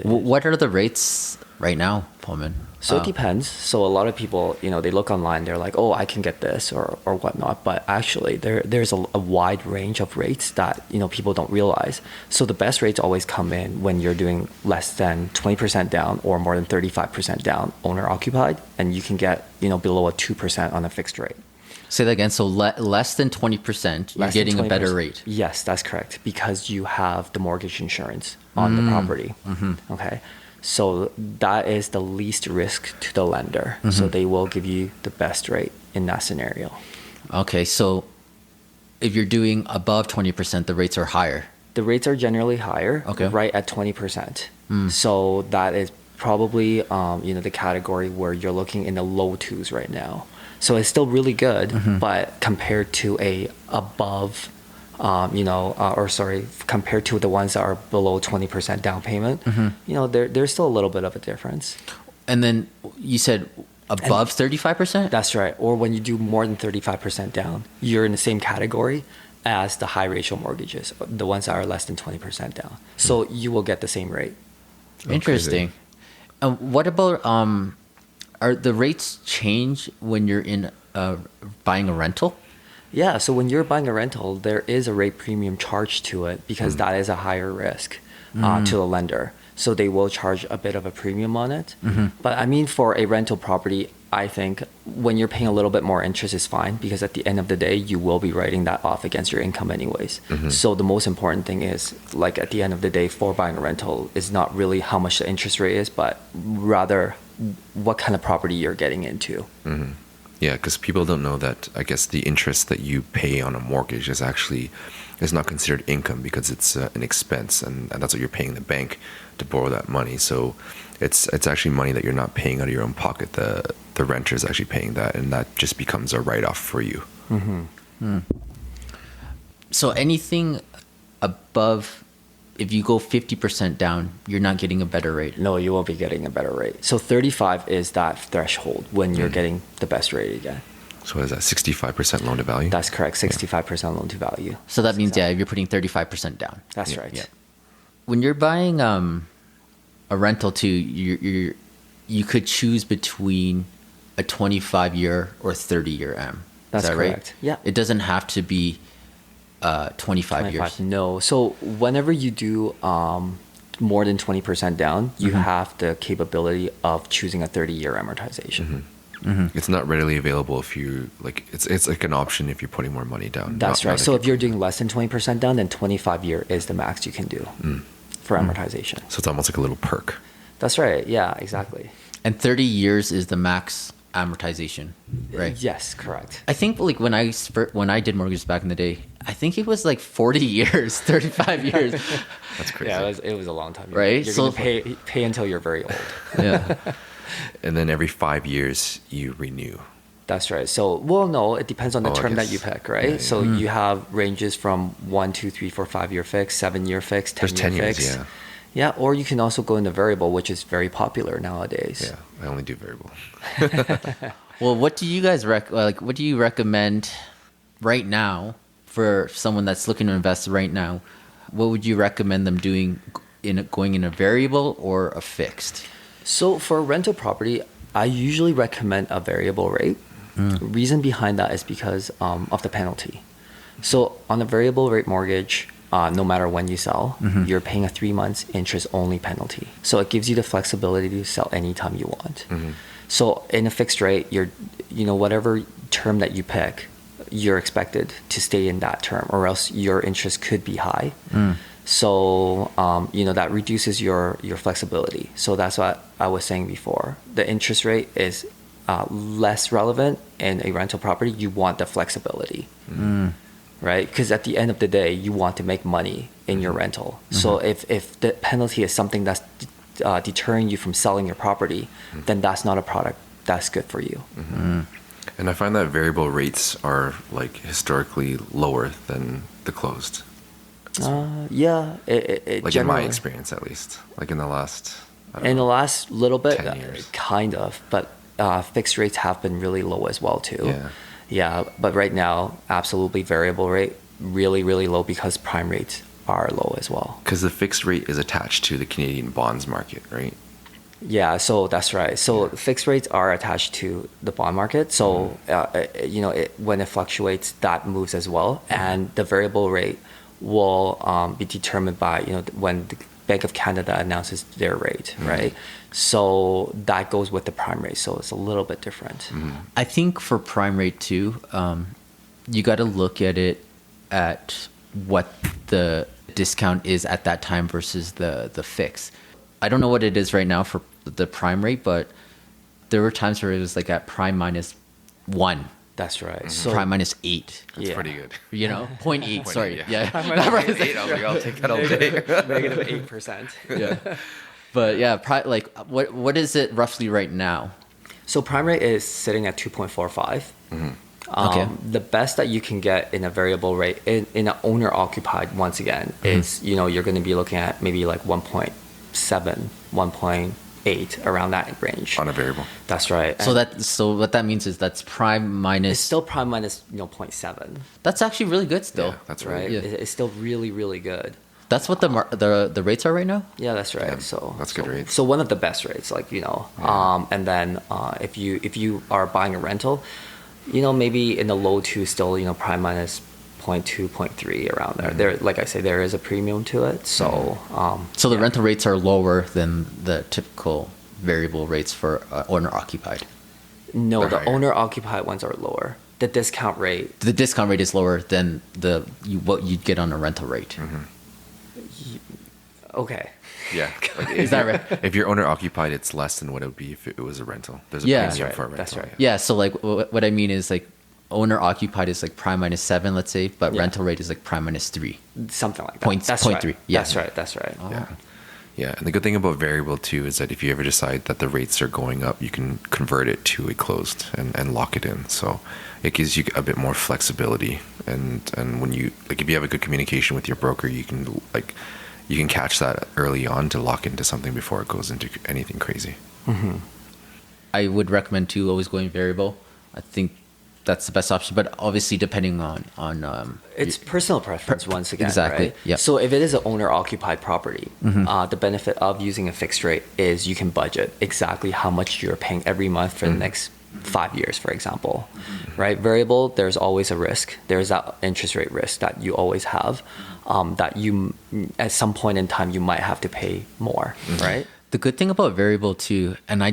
What are the rates right now, Paulman? So it depends. So a lot of people, they look online, they're like, oh, I can get this or whatnot. But actually, there's a wide range of rates that, people don't realize. So the best rates always come in when you're doing less than 20% down or more than 35% down owner occupied. And you can get, below a 2% on a fixed rate. Say that again. So less than 20%, you're getting a better rate. Yes, that's correct. Because you have the mortgage insurance on the property. Okay. So that is the least risk to the lender. So they will give you the best rate in that scenario. Okay. So if you're doing above 20%, the rates are higher. The rates are generally higher, okay, right at 20%. So that is probably, the category where you're looking in the low twos right now. So it's still really good, but compared to compared to the ones that are below 20% down payment, there's still a little bit of a difference. And then you said above 35%? That's right. Or when you do more than 35% down, you're in the same category as the high ratio mortgages, the ones that are less than 20% down. So you will get the same rate. Interesting. What about are the rates change when you're in buying a rental? Yeah, so when you're buying a rental, there is a rate premium charged to it because that is a higher risk to the lender. So they will charge a bit of a premium on it. But I mean, for a rental property, I think when you're paying a little bit more interest is fine because at the end of the day, you will be writing that off against your income anyways. So the most important thing is, like at the end of the day, for buying a rental is not really how much the interest rate is, but rather what kind of property you're getting into. Yeah, because people don't know that, I guess, the interest that you pay on a mortgage is not considered income because it's an expense, and that's what you're paying the bank to borrow that money. So it's actually money that you're not paying out of your own pocket. The renter is actually paying that, and that just becomes a write-off for you. So anything above, if you go 50% down, you're not getting a better rate. No, you won't be getting a better rate. So 35 is that threshold when you're getting the best rate again. So is that 65% loan to value? That's correct, 65% loan to value. So that means, if you're putting 35% down. That's right. Yeah. When you're buying a rental too, you could choose between a 25-year or 30-year M. That's is that correct. Right? Yeah. It doesn't have to be 25 years. No. So whenever you do more than 20% down, you have the capability of choosing a 30-year amortization. It's not readily available if you it's like an option if you're putting more money down. That's right. So if you're doing less than 20% down, then 25-year is the max you can do for amortization. So it's almost like a little perk. That's right. Yeah, exactly. And 30 years is the max amortization, right? Yes, correct. I think like when I did mortgages back in the day, I think it was like 40 years, 35 years. That's crazy. Yeah, it was a long time. Right? You're going to pay until you're very old. Yeah. And then every 5 years you renew. That's right. So, no, it depends on the term that you pick, right? Yeah. So you have ranges from 1, 2, 3, 4, 5-year fixed, 7-year fixed, 10-year fixed. Years, Yeah, or you can also go into variable, which is very popular nowadays. Yeah, I only do variable. Well, what do you guys what do you recommend right now for someone that's looking to invest right now, what would you recommend them doing going in a variable or a fixed? So for a rental property, I usually recommend a variable rate. Reason behind that is because of the penalty. So on a variable rate mortgage, no matter when you sell, you're paying a 3 months interest only penalty. So it gives you the flexibility to sell anytime you want. So in a fixed rate, whatever term that you pick, you're expected to stay in that term, or else your interest could be high. So that reduces your flexibility. So that's what I was saying before. The interest rate is less relevant in a rental property. You want the flexibility, right? Because at the end of the day, you want to make money in your rental. So if the penalty is something that's deterring you from selling your property, then that's not a product that's good for you. And I find that variable rates are like historically lower than the closed. Yeah, it Like in my experience, at least, like in the last. In the last little bit, 10 years. kind of, but fixed rates have been really low as well too. Yeah, but right now, absolutely variable rate, really, really low because prime rates are low as well. Because the fixed rate is attached to the Canadian bonds market, right? Yeah, so that's right. So fixed rates are attached to the bond market. So when it fluctuates, that moves as well, and the variable rate will be determined by when the Bank of Canada announces their rate, right? So that goes with the prime rate. So it's a little bit different. I think for prime rate too, you got to look at it at what the discount is at that time versus the fix. I don't know what it is right now for the prime rate, but there were times where it was like at prime -1. That's right. So prime -8. That's pretty good. 0.8. Sorry. Yeah. -8. I'm like, I'll take that all day. Negative 8%. Yeah. But yeah, what is it roughly right now? So prime rate is sitting at 2.45. Okay. The best that you can get in a variable rate in an owner occupied, once again, is you're going to be looking at maybe like 1.7, 1.8, around that range On a variable. That's right. So what that means is that's prime minus. It's still prime minus 0.7. That's actually really good still. Yeah, that's Right. right. Yeah. It's still really, really good. That's what the rates are right now. Yeah, that's right. Yeah, so that's good rates. So one of the best rates, and then if you are buying a rental, maybe in the low two still, prime minus 0.2, 0.3 around there. There, like I say, there is a premium to it. So So the rental rates are lower than the typical variable rates for owner occupied. no, They're the higher. owner occupied ones are lower. The discount rate, The discount rate is lower than what you'd get on a rental rate. okay. Yeah. Like, Is that right? if you're owner occupied, it's less than what it would be if it was a rental. There's a Yeah. premium That's for a right, rental. that's right. Yeah. So like what I mean is like owner occupied is like prime -7, let's say, but Yeah. rental rate is like prime -3. Something like that. Point- That's point right. 3, yeah. That's right. Yeah. Yeah. And the good thing about variable too is that if you ever decide that the rates are going up, you can convert it to a closed and lock it in. So it gives you a bit more flexibility. And when you like if you have a good communication with your broker, you can catch that early on to lock into something before it goes into anything crazy. I would recommend too always going variable. I think that's the best option, but obviously depending on It's personal preference once again, exactly, right? yep. So if it is an owner-occupied property, the benefit of using a fixed rate is you can budget exactly how much you're paying every month for the next 5 years, for example, right? Variable, there's always a risk. There's that interest rate risk that you always have, that you, at some point in time, you might have to pay more, right? The good thing about variable too, and I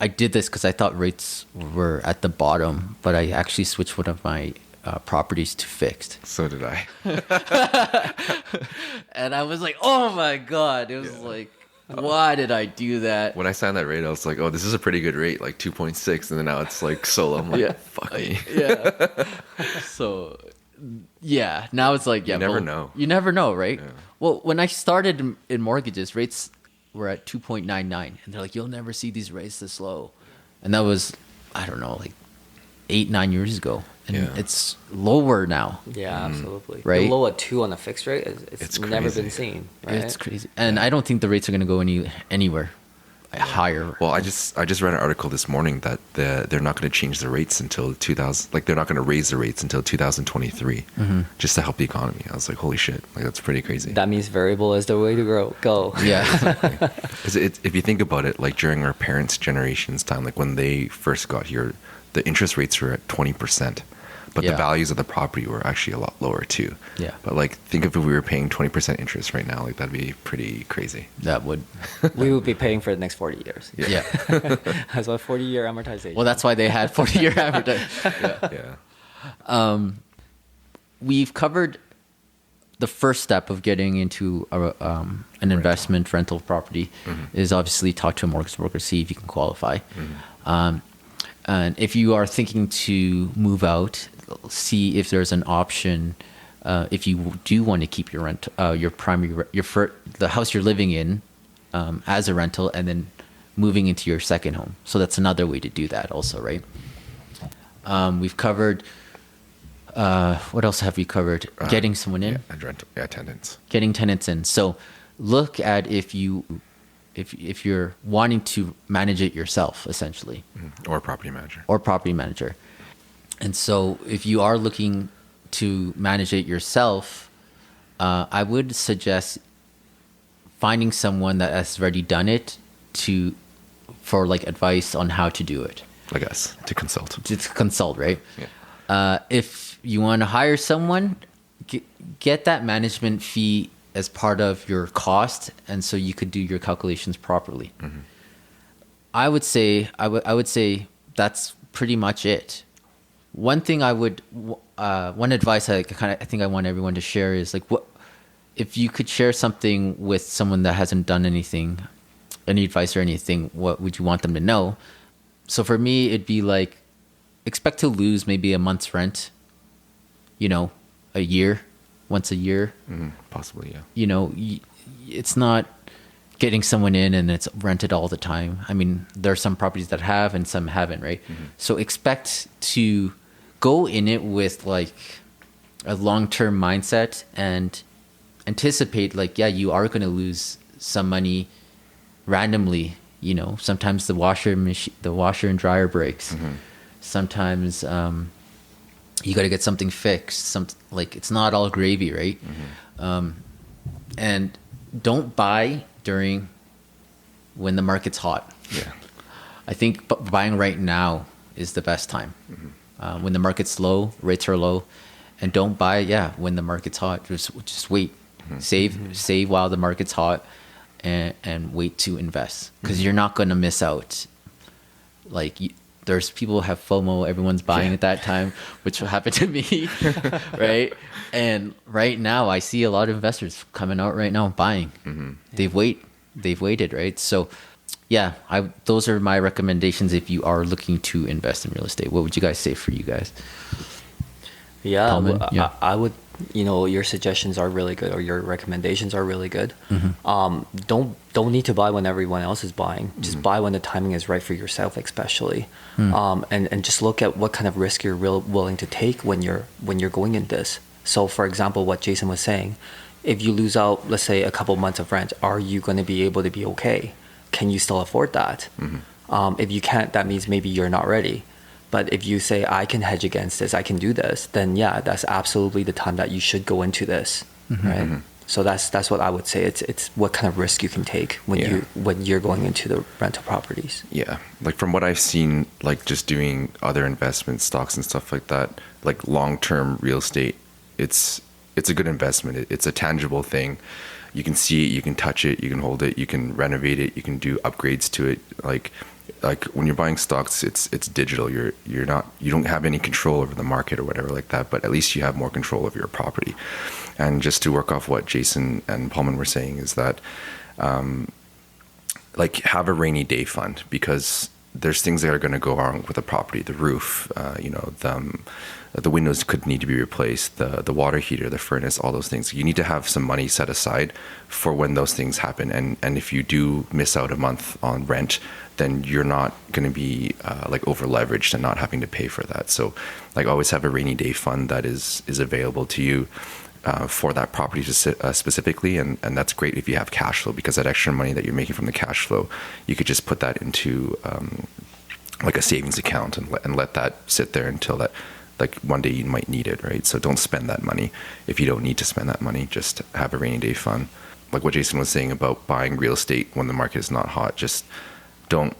did this because I thought rates were at the bottom, but I actually switched one of my properties to fixed. So did I. And I was like, oh my God. It was like, why did I do that? When I signed that rate, I was like, oh, this is a pretty good rate, like 2.6. And then now it's like so low. I'm like, Yeah. fuck me. Yeah. So, yeah. Now it's like, yeah. You never well, know. You never know, right? Yeah. Well, when I started in mortgages, rates were at 2.99. And they're like, you'll never see these rates this low. And that was, I don't know, like 8-9 years ago. And Yeah. it's lower now. Yeah, absolutely. Right. The low at 2 on a fixed rate, it's It's never crazy. been seen, right? It's crazy. And I don't think the rates are going to go anywhere. higher. Well, I just read an article this morning that they're not going to change the rates until 2000. Like they're not going to raise the rates until 2023, just to help the economy. I was like, holy shit! Like that's pretty crazy. That means variable is the way to go. Yeah. Because if you think about it, like during our parents' generation's time, like when they first got here, the interest rates were at 20%, but Yeah. the values of the property were actually a lot lower too. Yeah. But like, think if we were paying 20% interest right now, like that'd be pretty crazy. That would. We would be paying for the next 40 years. Yeah. That's why 40-year amortization. Well, that's why they had 40-year amortization. Yeah. We've covered the first step of getting into an investment rental property is obviously talk to a mortgage broker, see if you can qualify. And if you are thinking to move out, see if there's an option. If you do want to keep your rent, your primary, the house you're living in, as a rental, and then moving into your second home. So that's another way to do that, also, right? We've covered. What else have we covered? Getting someone in, And rental, tenants. getting tenants in. So look at if you're wanting to manage it yourself, essentially, Or a property manager. or property manager. And so if you are looking to manage it yourself, I would suggest finding someone that has already done it for like advice on how to do it. Like us, to consult. To consult, right? Yeah. If you want to hire someone, get that management fee as part of your cost, and so you could do your calculations properly. I would say that's pretty much it. One thing one advice I think I want everyone to share is like, what if you could share something with someone that hasn't done anything, any advice or anything, what would you want them to know? So for me, it'd be like, expect to lose maybe a month's rent, a year, once a year. Possibly, yeah. It's not getting someone in and it's rented all the time. I mean, there are some properties that have and some haven't, right? So expect to go in it with like a long-term mindset and anticipate like, yeah, you are going to lose some money randomly. Sometimes the washer and dryer breaks. Sometimes you got to get something fixed. Like it's not all gravy, right? And don't buy when the market's hot. Yeah. I think buying right now is the best time. When the market's low, rates are low, and don't buy when the market's hot. Just wait, save while the market's hot, and wait to invest, because you're not going to miss out. Like there's people who have FOMO, everyone's buying at that time, which happened to me, right? And right now I see a lot of investors coming out right now buying. They've waited, right? So yeah, those are my recommendations if you are looking to invest in real estate. What would you guys say for you guys? Yeah, Paulman? Yeah. I would, your suggestions are really good, or your recommendations are really good. Don't need to buy when everyone else is buying. Just buy when the timing is right for yourself, especially. And just look at what kind of risk you're willing to take when you're going in this. So, for example, what Jason was saying, if you lose out, let's say, a couple months of rent, are you going to be able to be okay? Can you still afford that? If you can't, that means maybe you're not ready. But if you say, I can hedge against this, I can do this, then yeah, that's absolutely the time that you should go into this, right? So that's what I would say. It's what kind of risk you can take when you're going into the rental properties. Yeah, like from what I've seen, like just doing other investment stocks and stuff like that, like long-term real estate, it's a good investment. It's a tangible thing. You can see it, you can touch it, you can hold it, you can renovate it, you can do upgrades to it. Like when you're buying stocks, it's digital. You don't have any control over the market or whatever like that, but at least you have more control of your property. And just to work off what Jason and Paulman were saying is that like have a rainy day fund, because there's things that are going to go wrong with the property, the roof, the windows could need to be replaced, the water heater, the furnace, all those things. You need to have some money set aside for when those things happen. And if you do miss out a month on rent, then you're not going to be like over leveraged and not having to pay for that. So like always have a rainy day fund that is available to you. for that property specifically, and that's great if you have cash flow, because that extra money that you're making from the cash flow, you could just put that into like a savings account and let that sit there until that, like, one day you might need it, right? So don't spend that money if you don't need to spend that money. Just have a rainy day fund. Like what Jason was saying about buying real estate when the market is not hot, just don't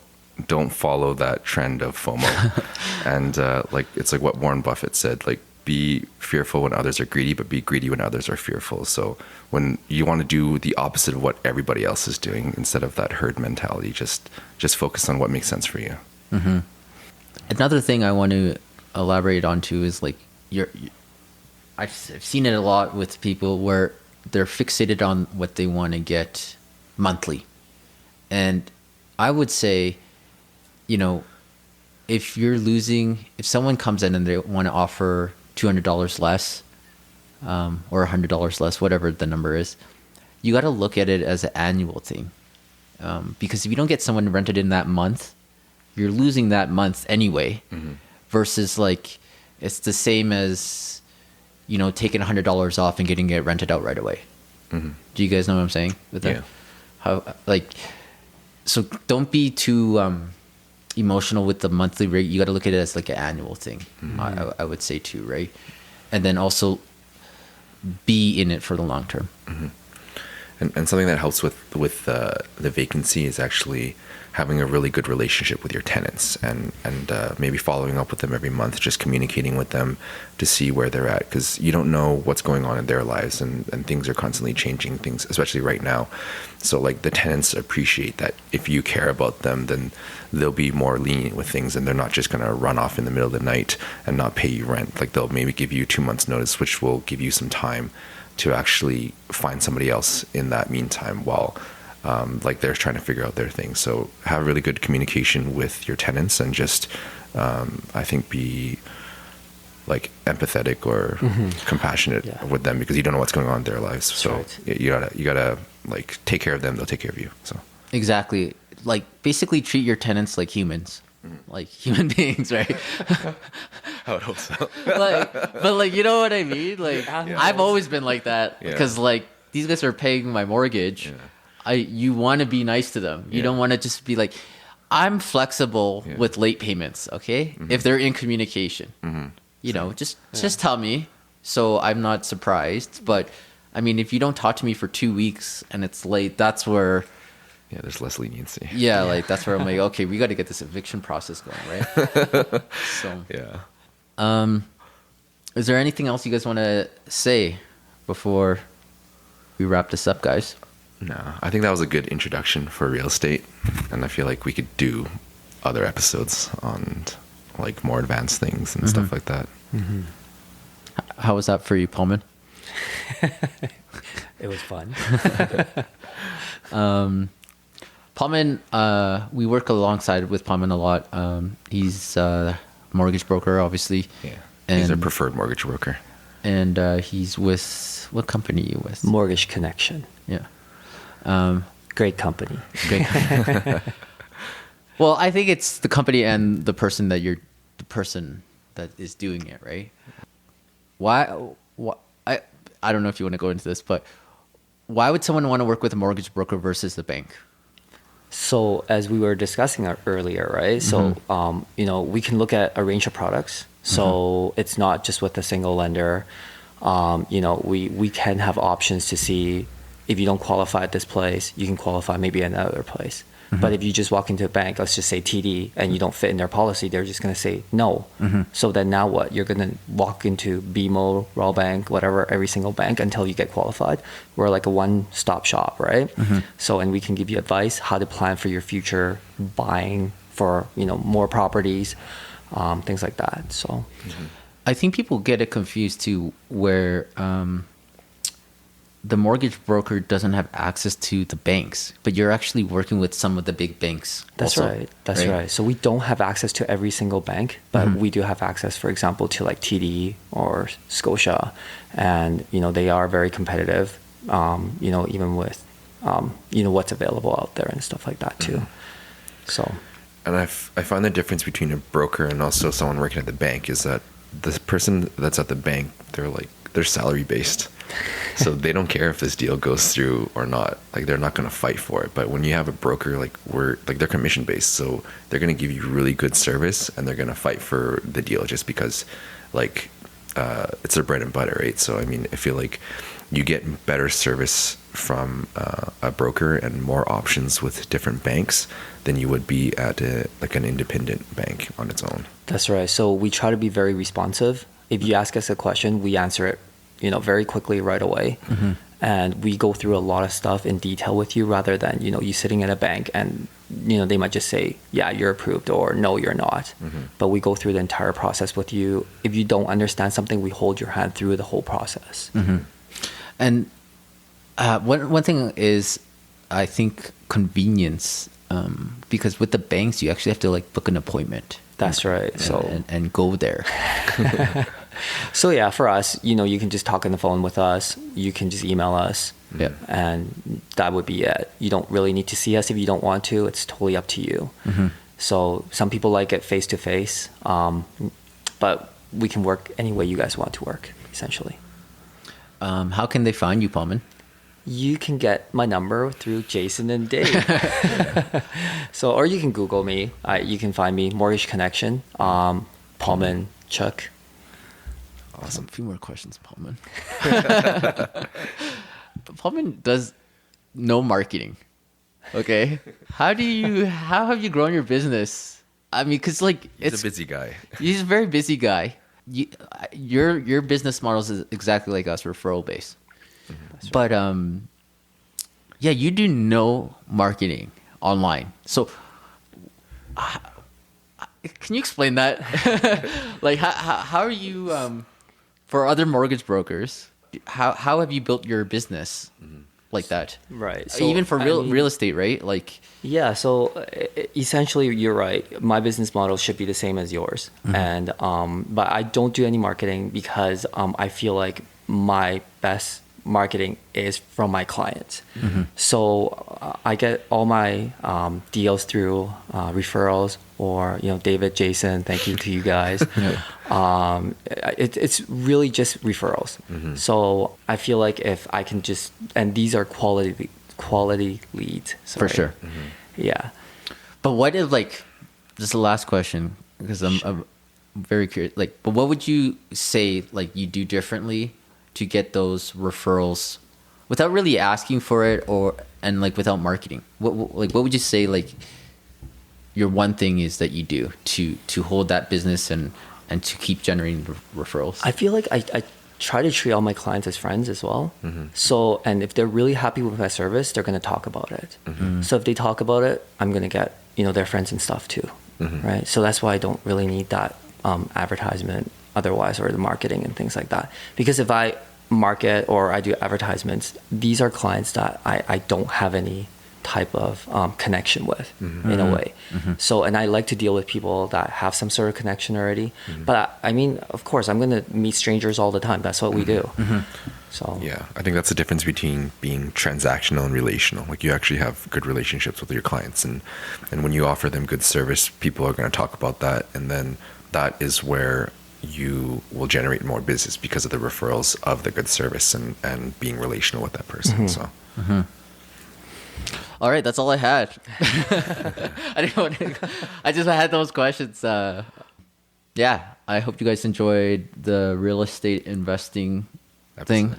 follow that trend of FOMO. And like, it's like what Warren Buffett said, like, be fearful when others are greedy, but be greedy when others are fearful. So when you want to do the opposite of what everybody else is doing, instead of that herd mentality, just focus on what makes sense for you. Mm-hmm. Another thing I want to elaborate on too is like I've seen it a lot with people where they're fixated on what they want to get monthly. And I would say, you know, if someone comes in and they want to offer $200 less, or $100 less, whatever the number is, you got to look at it as an annual thing. Because if you don't get someone rented in that month, you're losing that month anyway. Mm-hmm. Versus like, it's the same as, you know, taking $100 off and getting it rented out right away. Mm-hmm. Do you guys know what I'm saying with that? Yeah. How, like, so don't be too emotional with the monthly rate. You got to look at it as like an annual thing. Mm-hmm. I would say too, right? And then also be in it for the long term. Mm-hmm. And something that helps with the vacancy is actually having a really good relationship with your tenants, and maybe following up with them every month, just communicating with them to see where they're at, because you don't know what's going on in their lives, and things are constantly changing, things, especially right now. So like, the tenants appreciate that if you care about them, then they'll be more lenient with things, and they're not just going to run off in the middle of the night and not pay you rent. Like, they'll maybe give you 2 months notice, which will give you some time to actually find somebody else in that meantime, while like, they're trying to figure out their things. So have really good communication with your tenants, and just I think be like empathetic or compassionate with them, because you don't know what's going on in their lives. That's so right. you gotta like take care of them, they'll take care of you. So exactly, like, basically treat your tenants like humans. Like human beings, right? I would hope so. but like, you know what I mean? Like, I've always been like that, because like, these guys are paying my mortgage. You want to be nice to them. You don't want to just be like, I'm flexible with late payments, okay? Mm-hmm. If they're in communication, you know, just tell me, so I'm not surprised. But I mean, if you don't talk to me for 2 weeks and it's late, that's where there's less leniency. Like, that's where I'm like, okay, we got to get this eviction process going, right? So is there anything else you guys want to say before we wrap this up, guys? No, I think that was a good introduction for real estate, and I feel like we could do other episodes on like more advanced things and stuff like that. Mm-hmm. How was that for you, Paulman? It was fun. Paulman, we work alongside with Paulman a lot. He's a mortgage broker, obviously. Yeah, and he's our preferred mortgage broker. And he's with, what company are you with? Mortgage Connection. Yeah. Great company. Well, I think it's the company and the person that is doing it, right? Why I don't know if you want to go into this, but why would someone want to work with a mortgage broker versus the bank? So as we were discussing earlier, right? Mm-hmm. So, you know, we can look at a range of products. So it's not just with a single lender. You know, we can have options to see, if you don't qualify at this place, you can qualify maybe at another place. Mm-hmm. But if you just walk into a bank, let's just say TD, and you don't fit in their policy, they're just going to say no. Mm-hmm. So then now what? You're going to walk into BMO, Royal Bank, whatever, every single bank until you get qualified. We're like a one-stop shop, right? Mm-hmm. So, and we can give you advice how to plan for your future buying for, you know, more properties, things like that. So, I think people get it confused too, where the mortgage broker doesn't have access to the banks, but you're actually working with some of the big banks. That's also, right. That's right. So we don't have access to every single bank, but we do have access, for example, to like TD or Scotia, and you know, they are very competitive. You know, even with you know, what's available out there and stuff like that too. So, and I find the difference between a broker and also someone working at the bank is that the person that's at the bank, they're they're salary based. So they don't care if this deal goes through or not. Like they're not going to fight for it. But when you have a broker, they're commission based, so they're going to give you really good service and they're going to fight for the deal just because it's their bread and butter, right? So I mean, I feel like you get better service from a broker and more options with different banks than you would be at an independent bank on its own. That's right. So we try to be very responsive. If you ask us a question, we answer it, very quickly right away. Mm-hmm. And we go through a lot of stuff in detail with you rather than, you sitting in a bank and, they might just say, yeah, you're approved or no, you're not. Mm-hmm. But we go through the entire process with you. If you don't understand something, we hold your hand through the whole process. Mm-hmm. And one thing is, I think, convenience, because with the banks, you actually have to book an appointment. That's right. And go there. So yeah, for us, you can just talk on the phone with us. You can just email us. Yeah. And that would be it. You don't really need to see us if you don't want to. It's totally up to you. Mm-hmm. So some people like it face to face, but we can work any way you guys want to work, essentially. How can they find you, Paulman? You can get my number through Jason and Dave. Or you can Google me. You can find me, Mortgage Connection, Paulman, Cheuk. Awesome. A few more questions, Paulman. Paulman does no marketing. Okay. How have you grown your business? I mean, because He's a busy guy. He's a very busy guy. Your business model is exactly like us, referral based. Mm-hmm. But you do no marketing online. So can you explain that? How are you for other mortgage brokers? How have you built your business like that? Right. So, even for real estate, right? Yeah. So essentially, you're right. My business model should be the same as yours, mm-hmm. and but I don't do any marketing because I feel like my best marketing is from my clients. Mm-hmm. So I get all my deals through referrals or David, Jason. Thank you to you guys. It's really just referrals. Mm-hmm. So I feel like if I can and these are quality leads. For sure. Mm-hmm. Yeah. But what if this is the last question because I'm very curious. But what would you say you do differently to get those referrals without really asking for it and without marketing? What would you say your one thing is that you do to hold that business and to keep generating referrals? I feel like I try to treat all my clients as friends as well. Mm-hmm. So, and if they're really happy with my service, they're going to talk about it. Mm-hmm. So if they talk about it, I'm going to get, their friends and stuff too. Mm-hmm. Right. So that's why I don't really need that advertisement otherwise, or the marketing and things like that. Because if I market or I do advertisements, these are clients that I don't have any type of connection with, mm-hmm. in a way. Mm-hmm. So, and I like to deal with people that have some sort of connection already. Mm-hmm. But I mean, of course, I'm going to meet strangers all the time. That's what we do. Mm-hmm. So yeah, I think that's the difference between being transactional and relational. You actually have good relationships with your clients, and when you offer them good service, people are going to talk about that, and then that is where you will generate more business because of the referrals of the good service and being relational with that person. Mm-hmm. So. Mm-hmm. All right, that's all I had. I just had those questions. Yeah, I hope you guys enjoyed the real estate investing thing.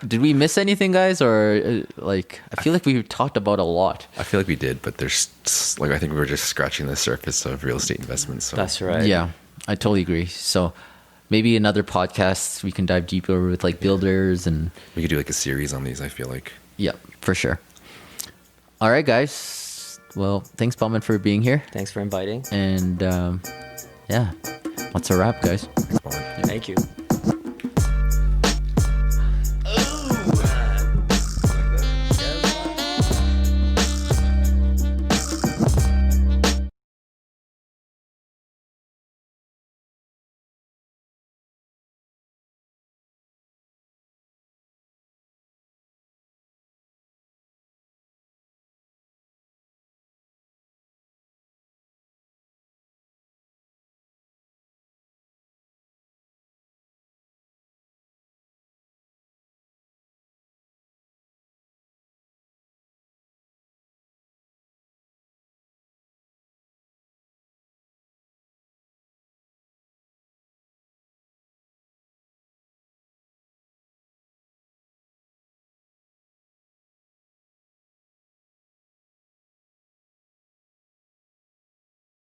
Did we miss anything, guys? Or I feel like we talked about a lot. I feel like we did, but there's I think we were just scratching the surface of real estate investments. So. That's right. Yeah, I totally agree. So maybe another podcast we can dive deeper with builders, and we could do a series on these. I feel like. Yeah, for sure. All right, guys. Well, thanks, Paulman, for being here. Thanks for inviting. And yeah, that's a wrap, guys. Thanks, Paulman. Thank you.